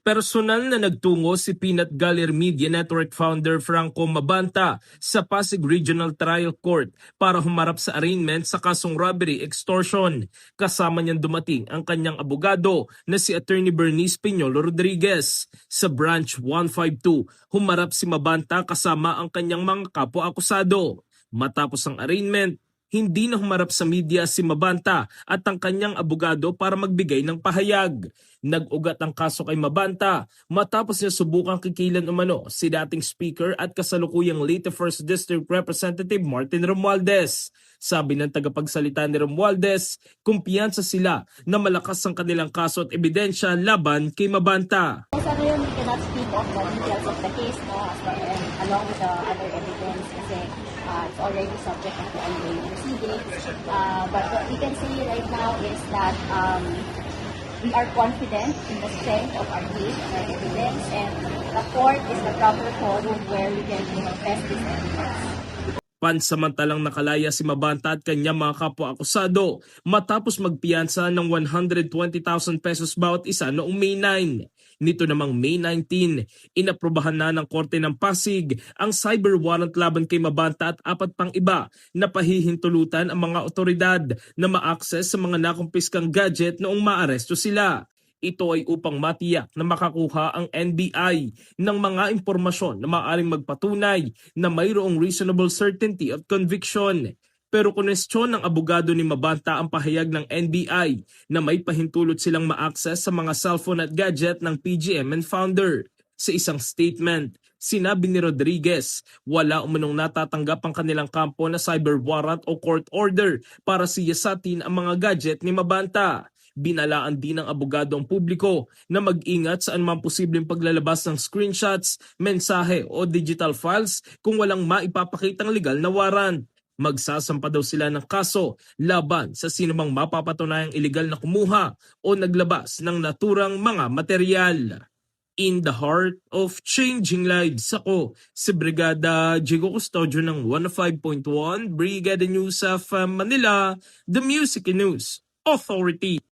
Personal na nagtungo si Peanut Gallery Media Network founder Franco Mabanta sa Pasig Regional Trial Court para humarap sa arraignment sa kasong robbery extortion. Kasama niyang dumating ang kanyang abogado na si Attorney Bernice Piñolo Rodriguez. Sa Branch 152, humarap si Mabanta kasama ang kanyang mga kapwa-akusado. Matapos ang arraignment, hindi na humarap sa media si Mabanta at ang kanyang abogado para magbigay ng pahayag. Nag-ugat ang kaso kay Mabanta matapos niya subukang kikilan umano si dating Speaker at kasalukuyang late 1st District Representative Martin Romualdez. Sabi ng tagapagsalita ni Romualdez, kumpiyansa sila na malakas ang kanilang kaso at ebidensya laban kay Mabanta. Sa ngayon, we cannot speak of the details of the case, no, as well, and along with the other evidence kasi it's already subject to ongoing proceedings. But what we can say right now is that we are confident in the strength of our case and our evidence, and the court is the proper forum where we can test this evidence. Pansamantalang nakalaya si Mabanta at kanyang mga kapwa-akusado matapos magpiyansa ng 120,000 pesos bawat isa noong May 9. Nito namang May 19, inaprubahan na ng Korte ng Pasig ang cyber warrant laban kay Mabanta at 4 pang iba na pahihintulutan ang mga otoridad na ma-access sa mga nakumpiskang gadget noong maaresto sila. Ito ay upang matiyak na makakuha ang NBI ng mga impormasyon na maaaring magpatunay na mayroong reasonable certainty of conviction. Pero kunestyon ng abogado ni Mabanta ang pahayag ng NBI na may pahintulot silang ma-access sa mga cellphone at gadget ng PGMN founder. Sa isang statement, sinabi ni Rodriguez, wala umanong natatanggap ang kanilang kampo na cyber warrant o court order para siyasatin ang mga gadget ni Mabanta. Binalaan din ng abogado ang publiko na mag-ingat sa anumang posibleng paglalabas ng screenshots, mensahe o digital files kung walang maipapakitang legal na warrant. Magsasampa daw sila ng kaso laban sa sinumang mapapatunayang illegal na kumuha o naglabas ng naturang mga material. In the heart of changing lives, ako si Brigada Jigo Custodio ng 105.1 Brigada News of Manila, the Music News Authority.